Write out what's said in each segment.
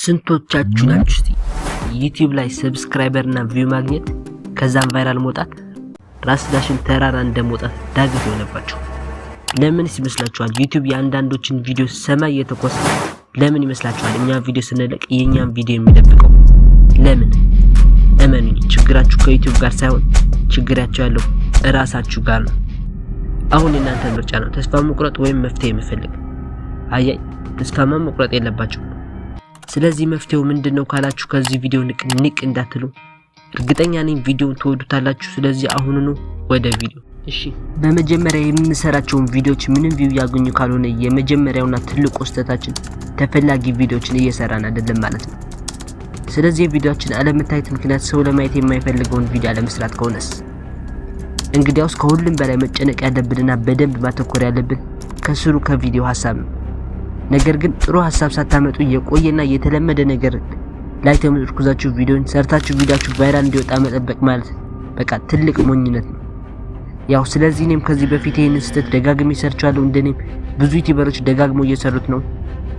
ስንቶቻችሁ ናችሁ ዩቲዩብ ላይ ሰብስክራይበር እና ቪው ማግኘት ከዛም ቫይራል መውጣት ራስ ዳሽን ተራራ እንደመውጣት ዳገት የሆነባችሁ? ለምን ይመስላችኋል ዩቲዩብ የአንዳንዶችን ቪዲዮ ሰማይ የተቆሰ ለምን ይመስላችኋል እኛ ቪዲዮ ስንለቅ የኛን ቪዲዮ የሚደብቀው? ለምን? እመኑኝ ችግራችሁ ከዩቲዩብ ጋር ሳይሆን ችግራችሁ ያለው ራሳችሁ ጋር ነው። አሁን እናንተ ምርጫ ነው ተስፋ መቁረጥ ወይም መፍትሄ መፈለግ። አያይ ተስፋ መቁረጥ የለባችሁ። ስለዚህ መፍትሄው ምንድነው ካላችሁ ከዚህ ቪዲዮ ንቅ እንዳትሉ እርግጠኛ ነኝ ቪዲዮውን ትወዱታላችሁ። ስለዚህ አሁኑኑ ወደ ቪዲዮ። እሺ በመጀመሪያ የምንሰራቸውን ቪዲዮዎች ምንም ቪው ያገኙ ካልሆነ የመጀመሪያውና ትልቁ ስህተታችን ተፈላጊ ቪዲዮዎችን እየሰራን አይደለም ማለት ነው። ስለዚህ ቪዲዮዎችን አለመታየት ምክንያት ሰው ለማየት የማይፈልገውን ቪዲዮ አለመስራት ከሆነስ እንግዲያውስ ከሁሉም በላይ መጨነቅ ያለብንና በደንብ ማተኮር ያለብን ከስሩ ከቪዲዮ ሐሳብ ነው። ነገር ግን ጥሩ ሐሳብ ሳታመጡ የቆየና የተለመደ ነገር ላይ ተመርኩዛችሁ ቪዲዮን ሰርታችሁ ቪዲዮአችሁ ቫይራል እንዲወጣ መጠበቅ ማለት በቃ ትልቅ ሞኝነት ነው። ያው ስለዚህ እኔም ከዚህ በፊት ይሄንን ስህተት ደጋግሜ ሰርቻለሁ። እንደኔም ብዙ ዩቲዩበሮች ደጋግመው እየሰሩት ነው።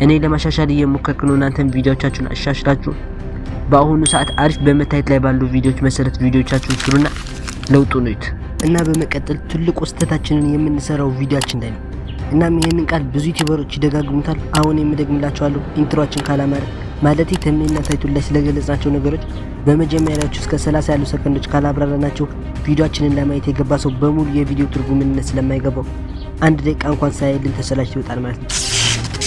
እኔ ለማሻሻል እየሞከርኩ ነው። እናንተም ቪዲዮአቻችሁን አሻሽላችሁ በአሁኑ ሰዓት አሪፍ በመታየት ላይ ባሉ ቪዲዮዎች መሰረት ቪዲዮአቻችሁን ስሩና ለውጡን እዩት። እና በመቀጠል ትልቁ ስህተታችንን የምንሰራው ቪዲዮአችን ላይ ነው። እናም ይሄንን ቃል ብዙ ዩቲዩበሮች ይደጋግሙታል። አሁን የምደግምላችኋለሁ ኢንትሮአችን ካላማረ ማለት ተምኔልና ታይቱል ላይ ስለገለጻቸው ነገሮች በመጀመሪያዎቹ እስከ 30 ያሉ ሰከንዶች ካላብራራናቸው ቪዲዮአችንን ለማየት የገባ ሰው በሙሉ የቪዲዮ ትርጉምነት ስለማይገባው አንድ ደቂቃ እንኳን ሳይልን ተሰላችቶ ይወጣል ማለት ነው።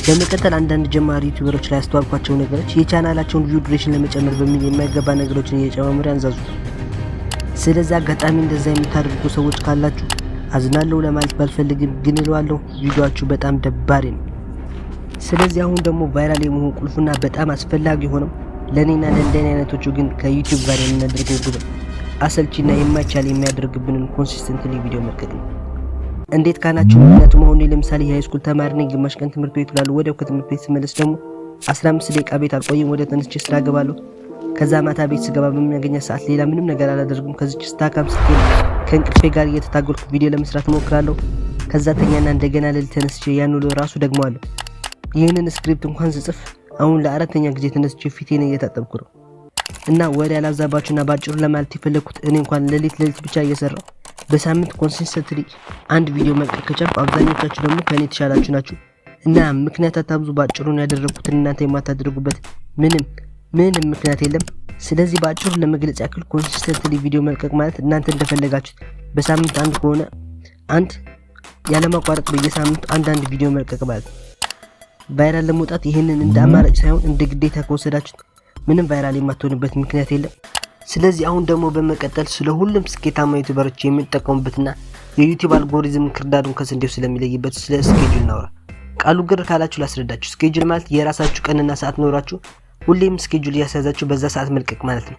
በመቀጠል አንዳንድ ጀማሪ ዩቲዩበሮች ላይ ያስተዋልኳቸው ነገሮች የቻናላቸውን ቪው ዱሬሽን ለመጨመር በሚል የማይገባ ነገሮችን እየጨማመሩ ያንዛዙ። ስለዚህ አጋጣሚ እንደዛ የምታደርጉ ሰዎች ካላችሁ አዝናለሁ ለማለት ባልፈልግም ግን እለዋለሁ ቪዲዮአችሁ በጣም ደባሪ ነው። ስለዚህ አሁን ደግሞ ቫይራል የመሆን ቁልፉና በጣም አስፈላጊ ሆነው ለኔና ለእንደኔ አይነቶቹ ግን ከዩቲዩብ ጋር የምናደርገው ጉዞ አሰልቺና የማይቻል የሚያደርግብንን ኮንሲስተንትሊ ቪዲዮ መልቀቅ ነው። እንዴት ካናችሁ ምክንያቱም አሁን ለምሳሌ የሃይስኩል ተማሪ ነኝ። ግማሽ ቀን ትምህርት ቤት እላለሁ። ወዲያው ከትምህርት ቤት ስመለስ ደግሞ 15 ደቂቃ ቤት አልቆይም። ወደ ተነስቼ ስራ ገባለሁ። ከዛ ማታ ቤት ስገባ በሚያገኘው ሰዓት ሌላ ምንም ነገር አላደርግም። ከዚች ስታካም ስትል ከእንቅልፌ ጋር እየተታገልኩ ቪዲዮ ለመስራት ሞክራለሁ። ከዛ ተኛና እንደገና ሌሊት ተነስቼ ያን ሁሉ ራሱ ደግመዋለሁ። ይሄንን ስክሪፕት እንኳን ስጽፍ አሁን ለአራተኛ ጊዜ ተነስቼ ፊቴን እየታጠብኩ ነው። እና ወደ ያላዛባችሁና ባጭሩ ለማለት የፈለኩት እኔ እንኳን ሌሊት ብቻ እየሰራው በሳምንት ኮንሲስተንትሊ አንድ ቪዲዮ መልቀቅ ከቻልኩ አብዛኞቻችሁ ደግሞ ከኔ ተሻላችሁ ናችሁ። እና ምክንያት አታብዙ። ባጭሩን ያደረኩት እናንተ የማታደርጉበት ምንም ምክንያት የለም። ስለዚህ ባጭሩ ለመግለጽ ያክል ኮንሲስተንትሊ ቪዲዮ መልቀቅ ማለት እናንተ እንደፈለጋችሁት በሳምንት አንድ ከሆነ አንድ ያለማቋረጥ በየሳምንቱ አንድ ቪዲዮ መልቀቅ ማለት ነው። ቫይራል ለመውጣት ይሄንን እንደ አማራጭ ሳይሆን እንደ ግዴታ ከወሰዳችሁት ምንም ቫይራል የማትሆንበት ምክንያት የለም። ስለዚህ አሁን ደግሞ በመቀጠል ስለ ሁሉም ስኬታማ ዩቲዩበሮች የሚጠቀሙበትና የዩቲዩብ አልጎሪዝም ክርዳዱን ከስንዴው ስለሚለይበት ስለ ስኬጁል እናውራ። ቃሉ ግር ካላችሁ ላስረዳችሁ። ስኬጁል ማለት የራሳችሁ ቀንና ሰዓት ኖራችሁ ሁሌም ስኬጁል ያሳዛችሁ በዛ ሰዓት መልቀቅ ማለት ነው።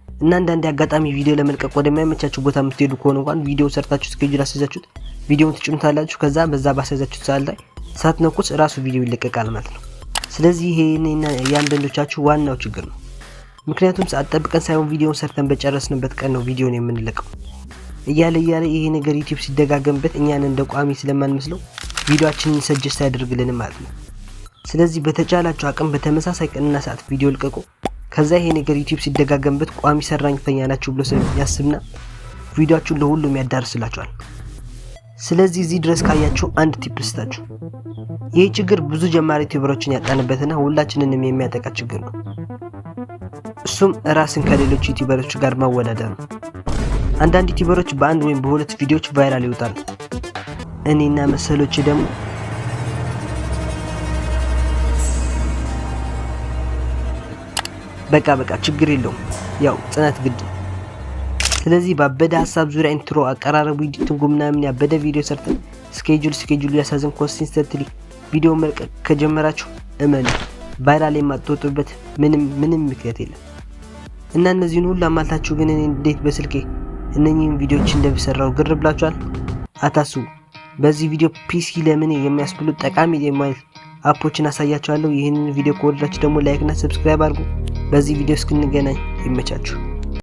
እና አንዳንዴ አጋጣሚ ቪዲዮ ለመልቀቅ ወደማይመቻችሁ ቦታ የምትሄዱ ከሆነ እንኳን ቪዲዮ ሰርታችሁ ስኬጁል አሳዛችሁት ቪዲዮውን ትጭኑታላችሁ። ከዛ በዛ ባሳዛችሁት ሰዓት ላይ ሳትነቁስ ራሱ ቪዲዮ ይለቀቃል ማለት ነው። ስለዚህ ይሄኔና ያንደንዶቻችሁ ዋናው ችግር ነው። ምክንያቱም ሰዓት ጠብቀን ሳይሆን ቪዲዮውን ሰርተን በጨረስንበት ቀን ነው ቪዲዮን የምንለቀው። እያለ ይሄ ነገር ዩቲዩብ ሲደጋገምበት እኛን እንደ ቋሚ ስለማንመስለው ቪዲዮአችንን ሰጀስት ያደርግልን ማለት ነው። ስለዚህ በተቻላችሁ አቅም በተመሳሳይ ቀንና ሰዓት ቪዲዮ ልቀቁ። ከዛ ይሄ ነገር ዩቲዩብ ሲደጋገምበት ቋሚ ሰራተኛ ናችሁ ብሎ ስለሚያስብና ቪዲዮአችሁን ለሁሉም ያዳርስላችኋል። ስለዚህ እዚህ ድረስ ካያችሁ አንድ ቲፕ ልስጣችሁ። ይሄ ችግር ብዙ ጀማሪ ዩቲዩበሮችን ያጣንበትና ሁላችንንም የሚያጠቃ ችግር ነው። እሱም ራስን ከሌሎች ዩቲዩበሮች ጋር ማወዳደር ነው። አንዳንድ ዩቲዩበሮች በአንድ ወይም በሁለት ቪዲዮዎች ቫይራል ይወጣሉ። እኔና መሰሎቼ ደግሞ በቃ ችግር የለውም ያው ጽናት ግድ። ስለዚህ ባበደ ሐሳብ ዙሪያ ኢንትሮ አቀራረቡ ኤዲቲንግ ምናምን ያበደ ቪዲዮ ሰርተን ስኬጁል ያሳዝን ኮንሲስተንትሊ ቪዲዮ መልቀቅ ከጀመራችሁ እመኑ ቫይራል የማትወጡበት ምንም ምክንያት የለም። እና እነዚህን ሁሉ አማልታችሁ ግን እኔ እንዴት በስልኬ እነኚህን ቪዲዮዎች እንደምሰራው ግር ብላችኋል? አታስቡ። በዚህ ቪዲዮ ፒሲ ለምን የሚያስብሉ ጠቃሚ የማይል አፖችን አሳያችኋለሁ። ይሄንን ቪዲዮ ከወደዳችሁ ደግሞ ላይክ እና ሰብስክራይብ አድርጉ። በዚህ ቪዲዮ እስክንገናኝ ይመቻችሁ።